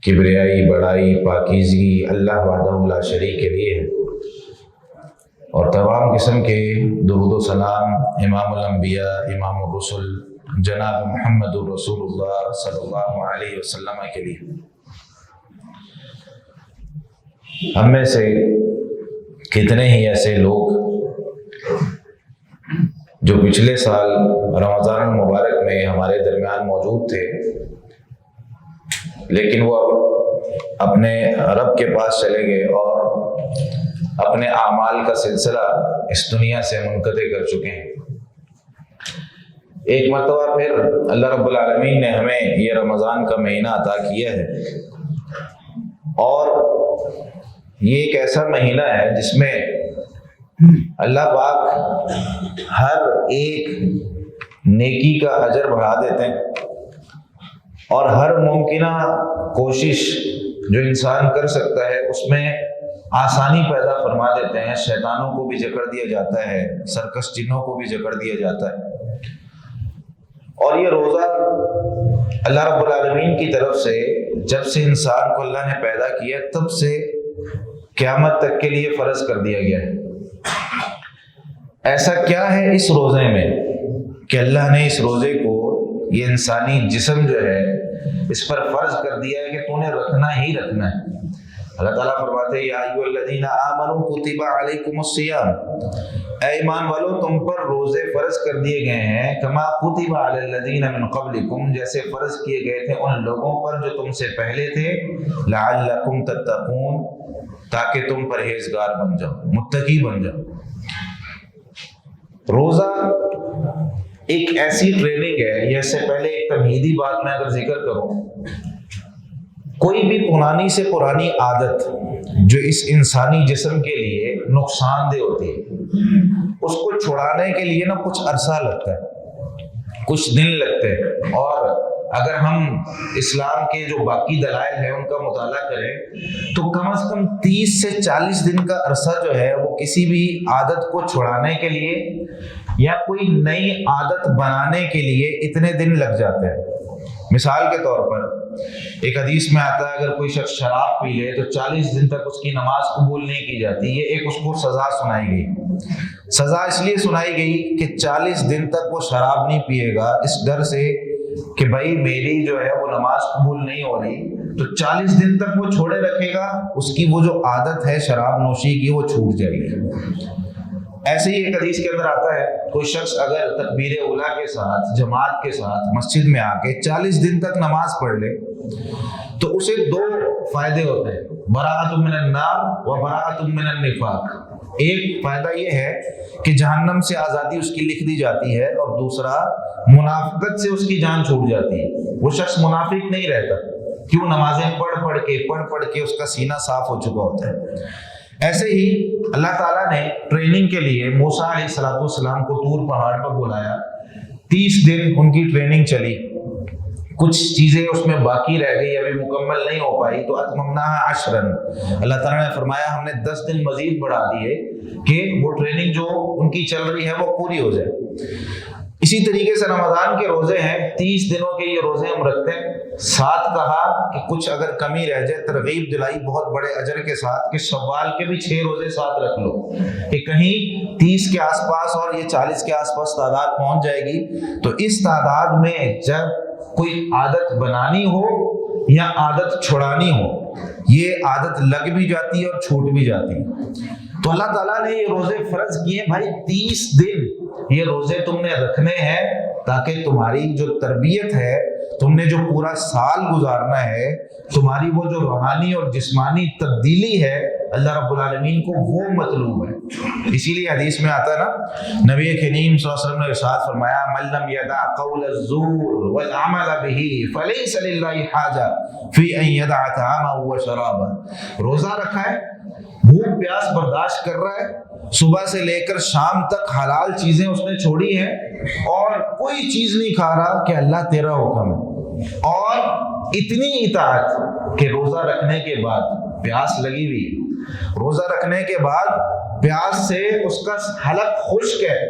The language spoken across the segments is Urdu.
کبریائی، بڑائی، پاکیزگی اللہ وحدہ لا شریک کے لیے ہے، اور تمام قسم کے درود و سلام امام الانبیاء، امام الرسل جناب محمد الرسول اللہ صلی اللہ علیہ وسلم کے لیے۔ ہم میں سے کتنے ہی ایسے لوگ جو پچھلے سال رمضان المبارک میں ہمارے درمیان موجود تھے، لیکن وہ اپنے رب کے پاس چلے گئے اور اپنے اعمال کا سلسلہ اس دنیا سے منقطع کر چکے ہیں۔ ایک مرتبہ پھر اللہ رب العالمین نے ہمیں یہ رمضان کا مہینہ عطا کیا ہے، اور یہ ایک ایسا مہینہ ہے جس میں اللہ پاک ہر ایک نیکی کا اجر بڑھا دیتے ہیں، اور ہر ممکنہ کوشش جو انسان کر سکتا ہے اس میں آسانی پیدا فرما دیتے ہیں۔ شیطانوں کو بھی جکڑ دیا جاتا ہے، سرکش جنوں کو بھی جکڑ دیا جاتا ہے۔ اور یہ روزہ اللہ رب العالمین کی طرف سے جب سے انسان کو اللہ نے پیدا کیا تب سے قیامت تک کے لیے فرض کر دیا گیا ہے۔ ایسا کیا ہے اس روزے میں کہ اللہ نے اس روزے کو، یہ انسانی جسم جو ہے، اس پر فرض کر دیا ہے کہ تو نے رکھنا ہی رکھنا ہے۔ اللہ تعالیٰ فرماتے ہیں یا ایھا الذین آمنوا کتب علیکم الصیام، اے ایمان والو تم پر روزے فرض کر دیے گئے ہیں، کما کتب علی الذین من قبلکم، جیسے فرض کیے گئے تھے ان لوگوں پر جو تم سے پہلے تھے، لعلکم تتقون، تاکہ تم پرہیزگار بن جاؤ، متقی بن جاؤ۔ روزہ ایک ایسی ٹریننگ ہے، یہ سے پہلے ایک تمہیدی بات میں اگر ذکر کروں، کوئی بھی پرانی سے پرانی عادت جو اس انسانی جسم کے لیے نقصان دہ ہوتی ہے، اس کو چھڑانے کے لیے نا کچھ عرصہ لگتا ہے، کچھ دن لگتے ہیں، اور اگر ہم اسلام کے جو باقی دلائل ہیں ان کا مطالعہ کریں تو کم از کم 30 سے 40 دن کا عرصہ جو ہے وہ کسی بھی عادت کو چھڑانے کے لیے یا کوئی نئی عادت بنانے کے لیے اتنے دن لگ جاتے ہیں۔ مثال کے طور پر ایک حدیث میں آتا ہے اگر کوئی شخص شراب پی لے تو 40 دن تک اس کی نماز قبول نہیں کی جاتی۔ یہ ایک اس کو سزا سنائی گئی۔ سزا اس لیے سنائی گئی کہ 40 دن تک وہ شراب نہیں پیے گا، اس ڈر سے کہ بھائی میری جو ہے وہ نماز قبول نہیں ہو رہی، تو 40 دن تک وہ چھوڑے رکھے گا، اس کی وہ جو عادت ہے شراب نوشی کی وہ چھوٹ جائے گی۔ ایسے ہی ایک حدیث کے اندر آتا ہے کوئی شخص اگر تکبیر اولیٰ کے ساتھ جماعت کے ساتھ مسجد میں آ کے 40 دن تک نماز پڑھ لے تو اسے 2 فائدے ہوتے ہیں، براءۃ من النار و براءۃ من النفاق۔ ایک فائدہ یہ ہے کہ جہنم سے آزادی اس کی لکھ دی جاتی ہے، اور دوسرا منافقت سے اس کی جان چھوٹ جاتی ہے، وہ شخص منافق نہیں رہتا، کیوں؟ نمازیں پڑھ کے اس کا سینہ صاف ہو چکا ہوتا ہے۔ ایسے ہی اللہ تعالیٰ نے ٹریننگ کے لیے موسیٰ علیہ السلام کو طور پہاڑ پر بلایا، 30 دن ان کی ٹریننگ چلی، کچھ چیزیں اس میں باقی رہ گئی، ابھی مکمل نہیں ہو پائی، تو اتممناها 10، اللہ تعالیٰ نے فرمایا ہم نے 10 دن مزید بڑھا دیے کہ وہ ٹریننگ جو ان کی چل رہی ہے وہ پوری ہو جائے۔ اسی طریقے سے رمضان کے روزے ہیں، 30 دنوں کے یہ روزے ہم رکھتے ہیں۔ ساتھ کہا کہ کچھ اگر کمی رہ جائے، ترغیب دلائی بہت بڑے اجر کے ساتھ کہ شوال کے بھی 6 روزے ساتھ رکھ لو، کہ کہیں 30 کے آس پاس اور یہ 40 کے آس پاس تعداد پہنچ جائے گی تو اس تعداد میں جب کوئی عادت بنانی ہو یا عادت چھڑانی ہو، یہ عادت لگ بھی جاتی ہے اور چھوٹ بھی جاتی ہے۔ تو اللہ تعالیٰ نے یہ روزے فرض کیے، بھائی 30 دن یہ روزے تم نے رکھنے ہیں تاکہ تمہاری جو تربیت ہے، تم نے جو پورا سال گزارنا ہے، تمہاری وہ جو روحانی اور جسمانی تبدیلی ہے اللہ رب العالمین کو وہ مطلوب ہے۔ اسی لیے حدیث میں آتا ہے نا، نبی کریم صلی اللہ علیہ وسلم نے ارشاد فرمایا من لم یدع قول الزور والعمل به فلیس للہ حاجہ فی ان یدع طعامہ وشرابہ۔ روزہ رکھا ہے، بھوک پیاس برداشت کر رہا ہے، صبح سے لے کر شام تک حلال چیزیں اس نے چھوڑی ہیں، اور کوئی چیز نہیں کھا رہا کہ اللہ تیرا حکم ہے، اور اتنی اطاعت کہ روزہ رکھنے کے بعد پیاس لگی ہوئی، روزہ رکھنے کے بعد پیاس سے اس کا حلق خشک ہے،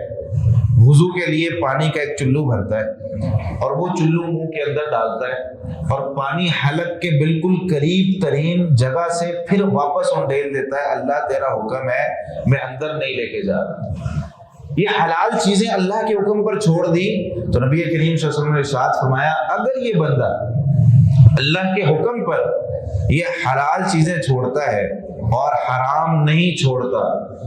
وضو کے لیے پانی کا ایک چلو بھرتا ہے اور وہ چلو منہ کے اندر ڈالتا ہے اور پانی حلق کے بالکل قریب ترین جگہ سے پھر واپس انڈیل دیتا ہے، اللہ تیرا حکم ہے میں اندر نہیں لے کے جا رہا۔ یہ حلال چیزیں اللہ کے حکم پر چھوڑ دی تو نبی کریم صلی اللہ علیہ وسلم نے ارشاد فرمایا اگر یہ بندہ اللہ کے حکم پر یہ حلال چیزیں چھوڑتا ہے اور حرام نہیں چھوڑتا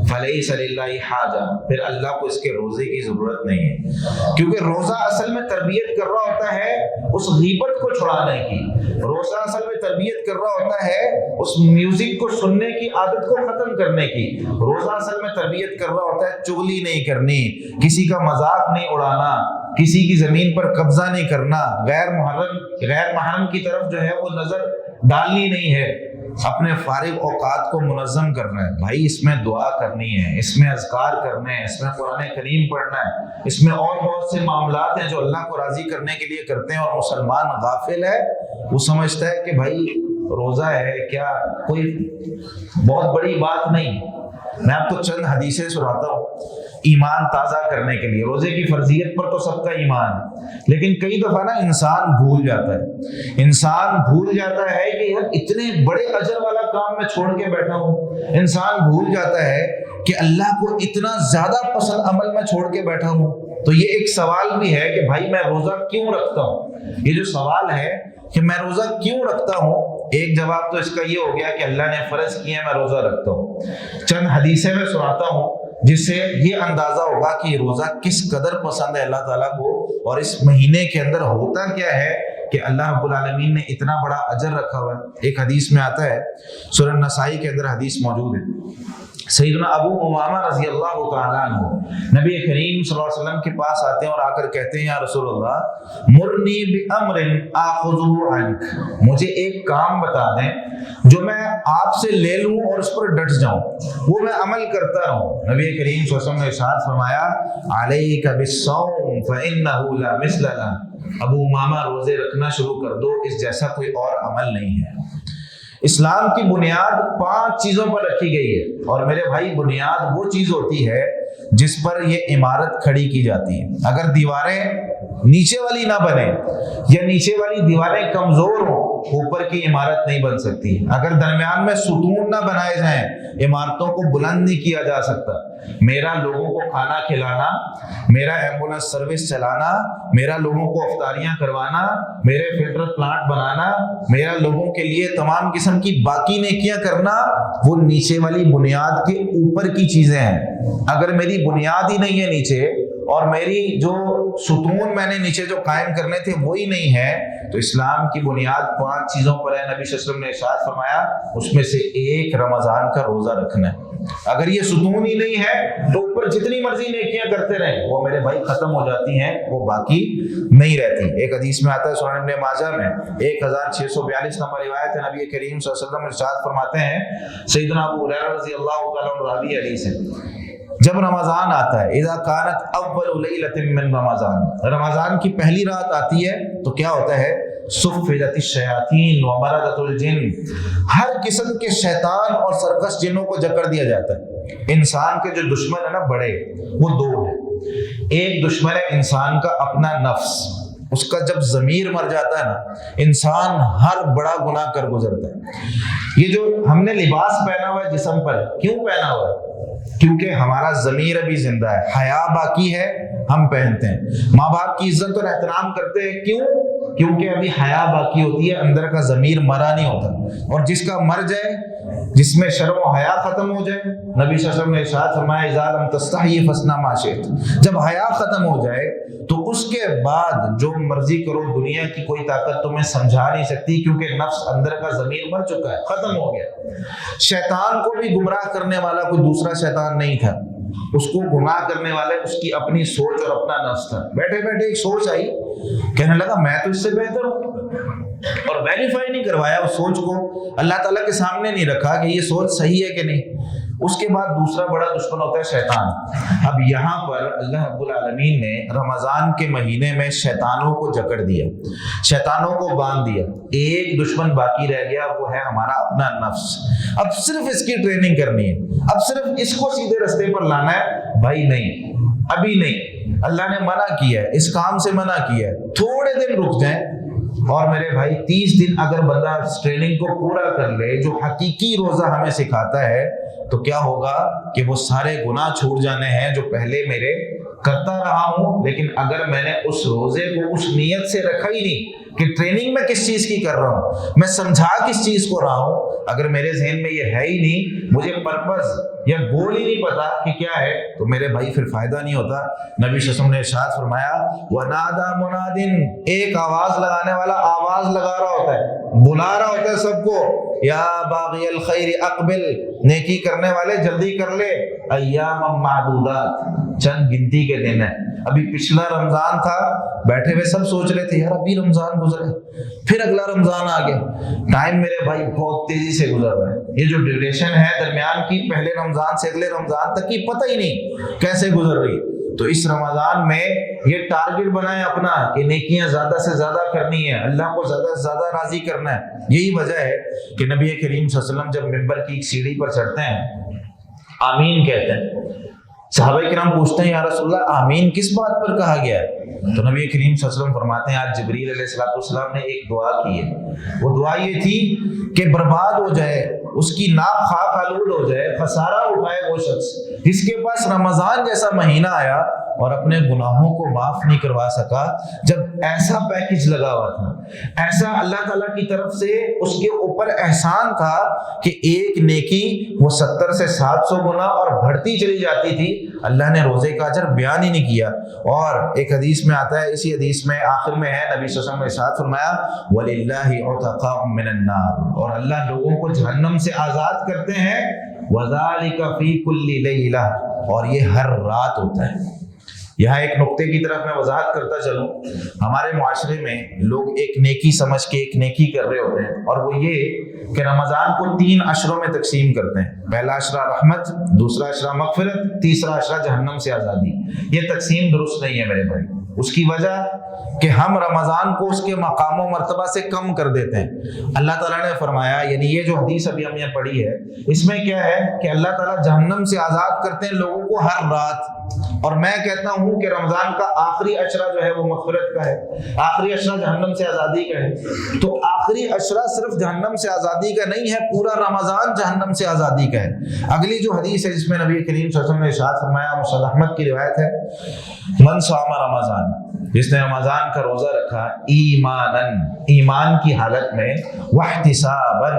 فلیس للہ حاجہ، پھر اللہ کو اس کے روزے کی ضرورت نہیں ہے، کیونکہ روزہ اصل میں تربیت کر رہا ہوتا ہے اس غیبت کو چھڑانے کی، روزہ اصل میں تربیت کر رہا ہوتا ہے اس میوزک کو سننے کی عادت کو ختم کرنے کی، روزہ اصل میں تربیت کر رہا ہوتا ہے چغلی نہیں کرنی، کسی کا مذاق نہیں اڑانا، کسی کی زمین پر قبضہ نہیں کرنا، غیر محرم کی طرف جو ہے وہ نظر ڈالنی نہیں ہے، اپنے فارغ اوقات کو منظم کرنا ہے۔ بھائی اس میں دعا کرنی ہے، اس میں اذکار کرنے ہیں، اس میں قرآن کریم پڑھنا ہے، اس میں اور بہت سے معاملات ہیں جو اللہ کو راضی کرنے کے لیے کرتے ہیں، اور مسلمان غافل ہے، وہ سمجھتا ہے کہ بھائی روزہ ہے کیا کوئی بہت بڑی بات نہیں۔ میں آپ کو چند حدیثیں سناتا ہوں ایمان تازہ کرنے کے لیے۔ روزے کی فرضیت پر تو سب کا ایمان ہے، لیکن کئی دفعہ نا انسان بھول جاتا ہے کہ یار اتنے بڑے اجر والا کام میں چھوڑ کے بیٹھا ہوں، انسان بھول جاتا ہے کہ اللہ کو اتنا زیادہ پسند عمل میں چھوڑ کے بیٹھا ہوں۔ تو یہ ایک سوال بھی ہے کہ بھائی میں روزہ کیوں رکھتا ہوں، یہ جو سوال ہے کہ میں روزہ کیوں رکھتا ہوں، ایک جواب تو اس کا یہ ہو گیا کہ اللہ نے فرض کیا میں روزہ رکھتا ہوں۔ چند حدیثیں میں سناتا ہوں جس سے یہ اندازہ ہوگا کہ یہ روزہ کس قدر پسند ہے اللہ تعالیٰ کو، اور اس مہینے کے اندر ہوتا کیا ہے کہ اللہ رب العالمین نے اتنا بڑا اجر رکھا ہوا ہے۔ ایک حدیث میں آتا ہے، سنن نسائی کے اندر حدیث موجود ہے، سیدنا ابو امامہ رضی اللہ تعالیٰ عنہ نبی کریم صلی اللہ علیہ وسلم کے پاس آتے ہیں اور آ کر کہتے ہیں یا رسول اللہ مرنی بامر آخذہ عنک، مجھے ایک کام بتا دیں جو میں آپ سے لے لوں اور اس پر ڈٹ جاؤں، وہ میں عمل کرتا رہوں۔ نبی کریم صلی اللہ علیہ وسلم نے ارشاد فرمایا علیک بالصوم فانہ لا مثل لہ، ابو امامہ روزے رکھنا شروع کر دو، اس جیسا کوئی اور عمل نہیں ہے۔ اسلام کی بنیاد 5 چیزوں پر رکھی گئی ہے، اور میرے بھائی بنیاد وہ چیز ہوتی ہے جس پر یہ عمارت کھڑی کی جاتی ہے۔ اگر دیواریں نیچے والی نہ بنے یا نیچے والی دیواریں کمزور ہوں اوپر کی عمارت نہیں بن سکتی۔ اگر درمیان میں ستون نہ بنائے جائیں عمارتوں کو بلند نہیں کیا جا سکتا۔ میرا لوگوں کو کھانا کھلانا، میرا ایمبولینس سروس چلانا، میرا لوگوں کو افطاریاں کروانا، میرے فلٹر پلانٹ بنانا، میرا لوگوں کے لیے تمام قسم کی باقی نیکیاں کرنا، وہ نیچے والی بنیاد کے اوپر کی چیزیں ہیں۔ اگر میری بنیاد ہی نہیں ہے نیچے، اور میری جو ستون میں نے نیچے جو قائم کرنے تھے وہی نہیں ہے، تو اسلام کی بنیاد 5 چیزوں پر ہے۔ نبی صلی اللہ علیہ وسلم نے ارشاد فرمایا اس میں سے ایک رمضان کا روزہ رکھنا ہے۔ اگر یہ ستون ہی نہیں ہے تو اوپر جتنی مرضی نیکیاں کرتے رہیں وہ میرے بھائی ختم ہو جاتی ہیں، وہ باقی نہیں رہتی۔ ایک حدیث میں آتا ہے سنن ابن ماجہ میں 1642 نمبر روایت ہے، نبی کریم صلی اللہ علیہ وسلم ارشاد فرماتے ہیں، سیدنا ابو ہریرہ رضی اللہ تعالیٰ عنہ راوی حدیث ہے، جب رمضان آتا ہے اذا کانت اول لیلۃ من رمضان کی پہلی رات آتی ہے تو کیا ہوتا ہے صفدت الشیاطین ومردۃ الجن، ہر قسم کے شیطان اور سرکش جنوں کو جکڑ دیا جاتا ہے۔ انسان کے جو دشمن ہے نا بڑے، وہ 2 ہیں۔ ایک دشمن ہے انسان کا اپنا نفس، اس کا جب ضمیر مر جاتا ہے نا انسان ہر بڑا گناہ کر گزرتا ہے۔ یہ جو ہم نے لباس پہنا ہوا ہے جسم پر، کیوں پہنا ہوا ہے؟ کیونکہ ہمارا ضمیر ابھی زندہ ہے، حیا باقی ہے، ہم پہنتے ہیں۔ ماں باپ کی عزت اور احترام کرتے ہیں، کیوں؟ کیونکہ ابھی حیا باقی ہوتی ہے، اندر کا ضمیر مرا نہیں ہوتا۔ اور جس کا مر جائے، جس میں شرم و حیا ختم ہو جائے، نبی صلی اللہ علیہ وسلم نے ارشاد فرمایا اذا لم تستحی فاصنع ما شئت، جب حیا ختم ہو جائے تو اس کے بعد جو مرضی کرو، دنیا کی کوئی طاقت تمہیں سمجھا نہیں سکتی، کیونکہ نفس اندر کا ضمیر مر چکا ہے، ختم ہو گیا۔ شیطان کو بھی گمراہ کرنے والا کوئی دوسرا شیطان نہیں تھا، اس کو گمراہ کرنے والے اس کی اپنی سوچ اور اپنا نفس تھا۔ بیٹھے بیٹھے ایک سوچ آئی، کہنے لگا میں تو اس سے بہتر ہوں، اور ویریفائی نہیں کروایا اس سوچ کو، اللہ تعالیٰ کے سامنے نہیں رکھا کہ یہ سوچ صحیح ہے کہ نہیں۔ اس کے بعد دوسرا بڑا دشمن ہوتا ہے شیطان۔ اب یہاں پر اللہ رب العالمین نے رمضان کے مہینے میں شیطانوں کو جکڑ دیا، شیطانوں کو باندھ دیا، ایک دشمن باقی رہ گیا، وہ ہے ہمارا اپنا نفس۔ اب صرف اس کی ٹریننگ کرنی ہے، اب صرف اس کو سیدھے رستے پر لانا ہے۔ بھائی نہیں، ابھی نہیں، اللہ نے منع کیا ہے، اس کام سے منع کیا ہے، تھوڑے دن رک جائیں۔ اور میرے بھائی 30 دن اگر بندہ اس ٹریننگ کو پورا کر لے جو حقیقی روزہ ہمیں سکھاتا ہے، تو کیا ہوگا کہ وہ سارے گناہ چھوٹ جانے ہیں جو پہلے میرے کرتا رہا ہوں، لیکن اگر میں نے اس روزے کو اس نیت سے رکھا ہی نہیں کہ ٹریننگ میں کس چیز کی کر رہا ہوں، میں سمجھا کس چیز کو رہا ہوں، اگر میرے ذہن میں یہ ہے ہی نہیں، مجھے پرپس یا گول ہی نہیں پتا کہ کیا ہے، تو میرے بھائی پھر فائدہ نہیں ہوتا۔ نبی صلی اللہ علیہ وسلم نے ارشاد فرمایا وَنَادَى مُنَادٍ، ایک آواز لگانے والا آواز لگا رہا ہوتا ہے، بلا رہا ہوتا ہے سب کو، یا باغی الخیر اقبل، نیکی کرنے والے جلدی کر لے، ایام معدودات، چند گنتی کے دن ہیں۔ ابھی پچھلا رمضان تھا، بیٹھے ہوئے سب سوچ رہے تھے یار ابھی رمضان گزرے، پھر اگلا رمضان آ گیا، ٹائم میرے بھائی بہت تیزی سے گزر رہا ہے۔ یہ جو ڈیوریشن ہے درمیان کی، پہلے رمضان سے اگلے رمضان تک کی پتہ ہی نہیں کیسے گزر رہی۔ تو اس رمضان میں یہ ٹارگٹ بنائیں اپنا کہ نیکیاں زیادہ سے زیادہ کرنی ہے، اللہ کو زیادہ سے زیادہ راضی کرنا ہے۔ یہی وجہ ہے کہ نبی کریم صلی اللہ علیہ وسلم جب منبر کی ایک سیڑھی پر چڑھتے ہیں، آمین کہتے ہیں۔ صحابہ کرام پوچھتے ہیں یا رسول اللہ آمین کس بات پر کہا گیا ہے؟ تو نبی کریم صلی اللہ علیہ وسلم فرماتے ہیں آج جبریل علیہ السلام نے ایک دعا کی ہے، وہ دعا یہ تھی کہ برباد ہو جائے، اس کی ناک خاک آلود ہو جائے، خسارہ اٹھائے وہ شخص جس کے پاس رمضان جیسا مہینہ آیا اور اپنے گناہوں کو معاف نہیں کروا سکا، جب ایسا پیکج لگا ہوا تھا، ایسا اللہ تعالیٰ کی طرف سے اس کے اوپر احسان تھا کہ ایک نیکی وہ 70 سے 700 گنا اور بڑھتی چلی جاتی تھی، اللہ نے روزے کا اجر بیان ہی نہیں کیا۔ اور ایک حدیث میں آتا ہے، اسی حدیث میں آخر میں ہے، نبی صلی اللہ علیہ وسلم نے ارشاد فرمایا وَلِلَّهِ عُتَقَاءٌ مِّنَ النَّارِ، اور اللہ لوگوں کو جہنم سے آزاد کرتے ہیں، وَذَلِكَ فِي كُلِّ لَيْلَةٍ، اور یہ ہر رات ہوتا ہے۔ یہاں ایک نقطے کی طرف میں وضاحت کرتا چلوں، ہمارے معاشرے میں لوگ ایک نیکی سمجھ کے ایک نیکی کر رہے ہوتے ہیں، اور وہ یہ کہ رمضان کو 3 عشروں میں تقسیم کرتے ہیں، پہلا عشرہ رحمت، دوسرا عشرہ مغفرت، تیسرا عشرہ جہنم سے آزادی۔ یہ تقسیم درست نہیں ہے میرے بھائی۔ اس کی وجہ کہ ہم رمضان کو اس کے مقام و مرتبہ سے کم کر دیتے ہیں۔ اللہ تعالیٰ نے فرمایا، یعنی یہ جو حدیث ابھی ہم نے پڑھی ہے، اس میں کیا ہے کہ اللہ تعالیٰ جہنم سے آزاد کرتے ہیں لوگوں کو ہر رات، اور میں کہتا ہوں کہ رمضان کا آخری عشرہ جو ہے وہ مغفرت کا ہے، آخری عشرہ جہنم سے آزادی کا ہے۔ تو آخری عشرہ صرف جہنم سے آزادی کا نہیں ہے، پورا رمضان جہنم سے آزادی کا ہے۔ اگلی جو حدیث ہے جس میں نبی کریم صلی اللہ علیہ وسلم نے ارشاد فرمایا، مسند احمد کی روایت ہے، من صام رمضان، جس نے رمضان کا روزہ رکھا ایماناً، ایمان کی حالت میں، واحتساباً،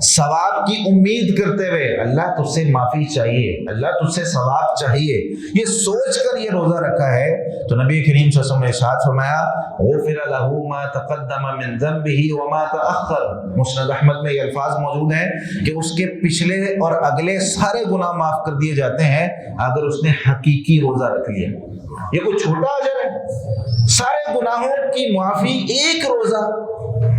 ثواب کی امید کرتے ہوئے، اللہ تجھ سے معافی چاہیے، اللہ تجھ سے ثواب چاہیے، یہ سوچ کر یہ روزہ رکھا ہے، تو نبی کریم صلی اللہ علیہ وسلم نے ارشاد فرمایا غفر له ما تقدم من ذنبه وما تأخر۔ مسند احمد میں یہ الفاظ موجود ہیں کہ اس کے پچھلے اور اگلے سارے گناہ معاف کر دیے جاتے ہیں اگر اس نے حقیقی روزہ رکھ لیا۔ یہ کوئی چھوٹا اجر ہے، سارے گناہوں کی معافی ایک روزہ،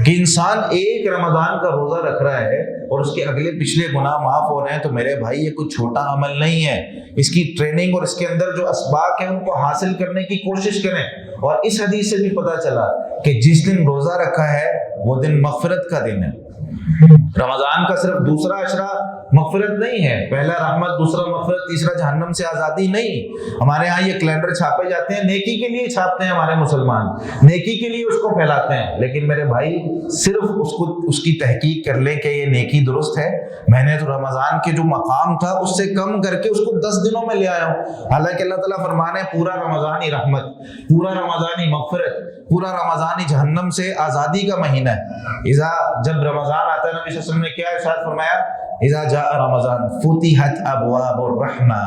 کہ انسان ایک رمضان کا روزہ رکھ رہا ہے اور اس کے اگلے پچھلے گناہ معاف ہو رہے ہیں، تو میرے بھائی یہ کوئی چھوٹا عمل نہیں ہے۔ اس کی ٹریننگ اور اس کے اندر جو اسباق ہیں ان کو حاصل کرنے کی کوشش کریں۔ اور اس حدیث سے بھی پتہ چلا کہ جس دن روزہ رکھا ہے وہ دن مغفرت کا دن ہے۔ رمضان کا صرف دوسرا عشرہ مغفرت نہیں ہے، پہلا رحمت، دوسرا مغفرت، تیسرا جہنم سے آزادی نہیں۔ ہمارے ہاں یہ کیلنڈر چھاپے جاتے ہیں، نیکی کے لیے چھاپتے ہیں ہمارے مسلمان، نیکی کے لیے اس کو پھیلاتے ہیں، لیکن میرے بھائی صرف اس کی تحقیق کر لیں کہ یہ نیکی درست ہے۔ میں نے تو رمضان کے جو مقام تھا اس سے کم کر کے اس کو 10 دنوں میں لے آیا ہوں، حالانکہ اللہ تعالیٰ فرمانے پورا رمضان ہی رحمت، پورا رمضان ہی مغفرت، پورا رمضان ہی جہنم سے آزادی کا مہینہ ہے۔ جب رمضان آتا ہے، نبی صلی اللہ علیہ وسلم نے کیا ارشاد فرمایا، اذا جاء رمضان فتحت ابواب الرحمہ،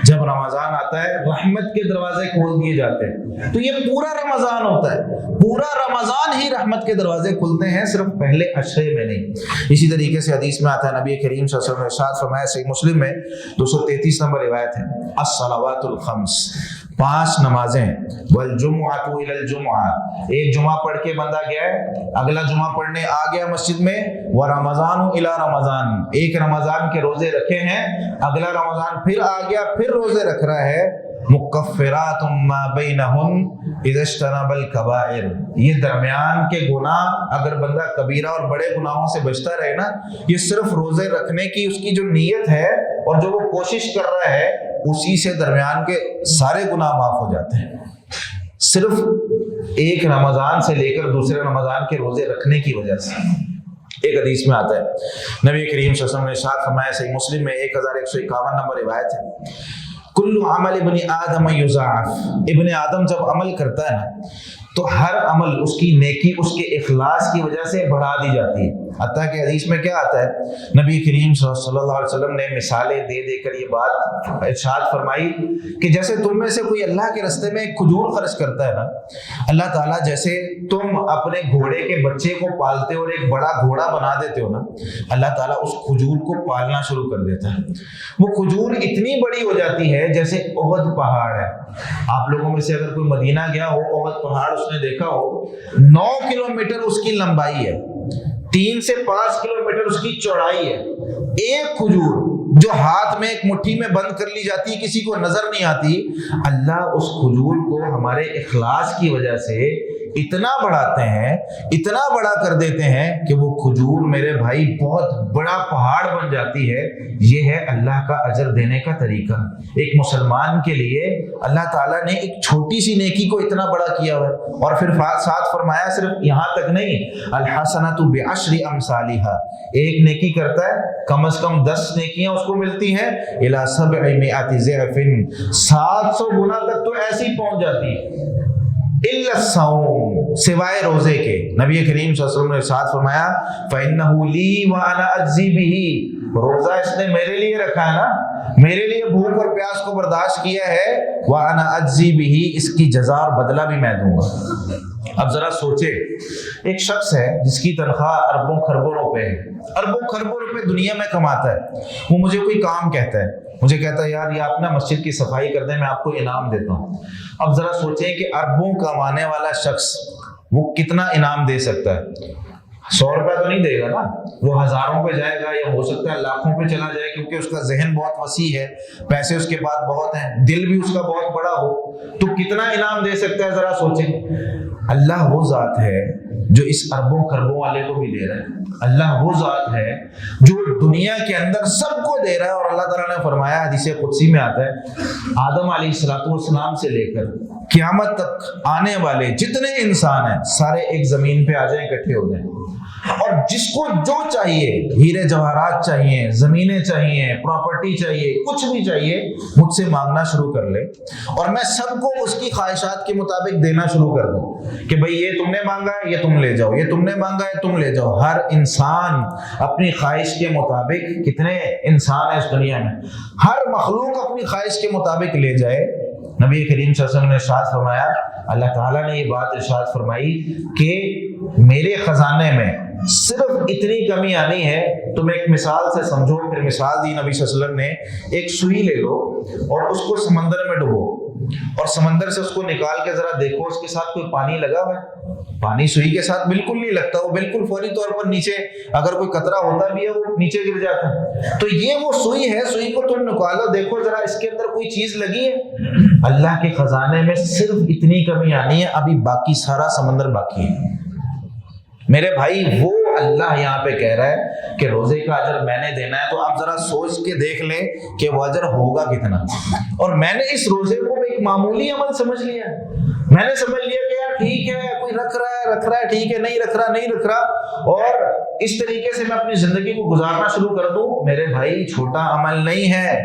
جب رمضان آتا ہے رحمت کے دروازے کھول دیے جاتے ہیں۔ تو یہ پورا رمضان ہوتا ہے، پورا رمضان ہی رحمت کے دروازے کھلتے ہیں، صرف پہلے عشرے میں نہیں۔ اسی طریقے سے حدیث میں آتا ہے، نبی کریم صلی اللہ علیہ وسلم نے ارشاد فرمایا، صحیح مسلم میں 233 نمبر روایت ہے، الصلوات الخمس، 5 نمازیں، والجمعۃ الی الجمعہ، ایک جمعہ پڑھ کے بندہ گیا ہے، اگلا جمعہ پڑھنے آ گیا مسجد میں، ورمضان الی رمضان، ایک رمضان کے روزے رکھے ہیں، اگلا رمضان پھر آ گیا، پھر روزے رکھ رہا ہے، مکفرات ما بینہن اذا اجتنب الکبائر، یہ درمیان کے گناہ اگر بندہ کبیرہ اور بڑے گناہوں سے بچتا رہے نا، یہ صرف روزے رکھنے کی اس کی جو نیت ہے اور جو وہ کوشش کر رہا ہے، اسی سے درمیان کے سارے گناہ معاف ہو جاتے ہیں، صرف ایک رمضان سے لے کر دوسرے رمضان کے روزے رکھنے کی وجہ سے۔ ایک حدیث میں آتا ہے، نبی کریم صلی اللہ علیہ وسلم نے ارشاد فرمایا، صحیح مسلم میں 1151 نمبر روایت ہے، کل عمل ابن آدم یضاعف، ابن آدم جب عمل کرتا ہے نا تو ہر عمل اس کی نیکی اس کے اخلاص کی وجہ سے بڑھا دی جاتی ہے۔ حتیٰ کہ حدیث میں کیا آتا ہے، نبی کریم صلی اللہ علیہ وسلم نے مثالیں دے دے کر یہ بات ارشاد فرمائی کہ جیسے تم میں سے کوئی اللہ کے راستے میں ایک کھجور خرچ کرتا ہے نا، اللہ تعالیٰ جیسے تم اپنے گھوڑے کے بچے کو پالتے ہو اور ایک بڑا گھوڑا بنا دیتے ہو نا، اللہ تعالیٰ اس کھجور کو پالنا شروع کر دیتا ہے۔ وہ کھجور اتنی بڑی ہو جاتی ہے جیسے احد پہاڑ ہے۔ آپ لوگوں میں سے اگر کوئی مدینہ گیا ہو، احد پہاڑ اس نے دیکھا ہو، 9 کلومیٹر اس کی لمبائی ہے، 3 سے 5 کلومیٹر اس کی چوڑائی ہے۔ ایک کھجور جو ہاتھ میں ایک مٹھی میں بند کر لی جاتی ہے، کسی کو نظر نہیں آتی، اللہ اس کھجور کو ہمارے اخلاص کی وجہ سے اتنا بڑھاتے ہیں، اتنا بڑا کر دیتے ہیں کہ وہ کھجور میرے بھائی بہت بڑا پہاڑ بن جاتی ہے۔ یہ ہے اللہ کا اجر دینے کا طریقہ۔ ایک مسلمان کے لیے اللہ تعالیٰ نے ایک چھوٹی سی نیکی کو اتنا بڑا کیا ہوا ہے، اور پھر ساتھ فرمایا صرف یہاں تک نہیں، الحسنۃ بعشر امثالھا، ایک نیکی کرتا ہے کم از کم 10 نیکیاں اس کو ملتی ہیں، الی 700 ضعف، 700 گنا تک تو ایسی پہنچ جاتی ہے۔ الا الصوم، سوائے روزے کے، نبی کریم صلی اللہ علیہ وسلم نے ارشاد فرمایا، فإنہ لی وأنا أجزی بہ، روزہ اس نے میرے لیے رکھا ہے نا، میرے لیے بھوک اور پیاس کو برداشت کیا ہے، وأنا أجزی بہ، اس کی جزا اور بدلہ بھی میں دوں گا۔ اب ذرا سوچے، ایک شخص ہے جس کی تنخواہ اربوں خربوں روپے ہے، اربوں خربوں روپے دنیا میں کماتا ہے، وہ مجھے کوئی کام کہتا ہے، مجھے کہتا ہے یار یہ آپ نا مسجد کی صفائی کر دیں، میں آپ کو انعام دیتا ہوں۔ اب ذرا سوچیں کہ اربوں کمانے والا شخص وہ کتنا انعام دے سکتا ہے؟ 100 روپے تو نہیں دے گا نا، وہ ہزاروں پہ جائے گا، یا ہو سکتا ہے لاکھوں پہ چلا جائے، کیونکہ اس کا ذہن بہت وسیع ہے، پیسے اس کے پاس بہت ہیں، دل بھی اس کا بہت بڑا ہو، تو کتنا انعام دے سکتا ہے؟ ذرا سوچیں۔ اللہ وہ ذات ہے جو اس اربوں خربوں والے کو بھی دے رہا ہے، اللہ وہ ذات ہے جو دنیا کے اندر سب کو دے رہا ہے، اور اللہ تعالیٰ نے فرمایا، حدیث قدسی میں آتا ہے، آدم علیہ السلام سے لے کر قیامت تک آنے والے جتنے انسان ہیں سارے ایک زمین پہ آ جائیں، اکٹھے ہو جائیں، اور جس کو جو چاہیے، ہیرے جواہرات چاہیے، زمینیں چاہیے، پراپرٹی چاہیے، کچھ بھی چاہیے، مجھ سے مانگنا شروع کر لے، اور میں سب کو اس کی خواہشات کے مطابق دینا شروع کر دوں کہ بھئی یہ تم نے مانگا ہے یہ تم لے جاؤ، یہ تم نے مانگا ہے تم لے جاؤ۔ ہر انسان اپنی خواہش کے مطابق، کتنے انسان ہیں اس دنیا میں، ہر مخلوق اپنی خواہش کے مطابق لے جائے۔ نبی کریم صلی اللہ علیہ وسلم نے ارشاد فرمایا، اللہ تعالیٰ نے یہ بات ارشاد فرمائی کہ میرے خزانے میں صرف اتنی کمی آنی ہے، تم ایک مثال سے سمجھو۔ پھر مثال دی نبی صلی اللہ علیہ وسلم نے، ایک سوئی لے لو اور اس کو سمندر میں ڈبو، اور سمندر سے اس کو نکال کے ذرا دیکھو اس کے ساتھ کوئی پانی لگا ہوا ہے؟ پانی سوئی کے ساتھ بالکل نہیں لگتا، وہ بالکل فوری طور پر نیچے، اگر کوئی قطرہ ہوتا بھی ہے وہ نیچے گر جاتا ہے۔ تو یہ وہ سوئی ہے، سوئی کو تم نکالو، دیکھو ذرا اس کے اندر کوئی چیز لگی ہے؟ اللہ کے خزانے میں صرف اتنی کمی آنی ہے، ابھی باقی سارا سمندر باقی ہے۔ میرے بھائی وہ اللہ یہاں پہ کہہ رہا ہے کہ روزے کا اجر میں نے دینا ہے، تو آپ ذرا سوچ کے دیکھ لیں کہ وہ اجر ہوگا کتنا۔ اور میں نے اس روزے کو ایک معمولی عمل سمجھ لیا، میں نے سمجھ لیا کہ یار ٹھیک ہے، کوئی رکھ رہا ہے ٹھیک ہے، نہیں رکھ رہا، اور اس طریقے سے میں اپنی زندگی کو گزارنا شروع کر دوں۔ میرے بھائی چھوٹا عمل نہیں ہے،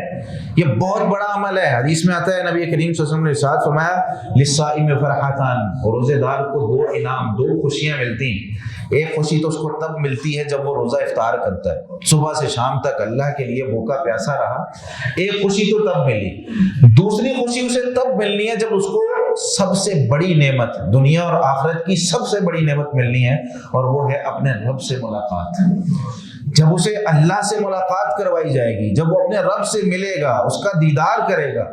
یہ بہت بڑا عمل ہے۔ حدیث میں آتا ہے، نبی کریم صلی اللہ علیہ وسلم نے ارشاد فرمایا، للصائم فرحتان، روزے دار کو 2 انعام، 2 خوشیاں ملتی ہیں۔ ایک خوشی تو اس کو تب ملتی ہے جب وہ روزہ افطار کرتا ہے، صبح سے شام تک اللہ کے لیے بھوکا پیاسا رہا، ایک خوشی تو تب ملی۔ دوسری خوشی اسے تب ملنی ہے جب اس کو سب سے بڑی نعمت، دنیا اور آخرت کی سب سے بڑی نعمت ملنی ہے، اور وہ ہے اپنے رب سے ملاقات۔ جب اسے اللہ سے ملاقات کروائی جائے گی، جب وہ اپنے رب سے ملے گا، اس کا دیدار کرے گا،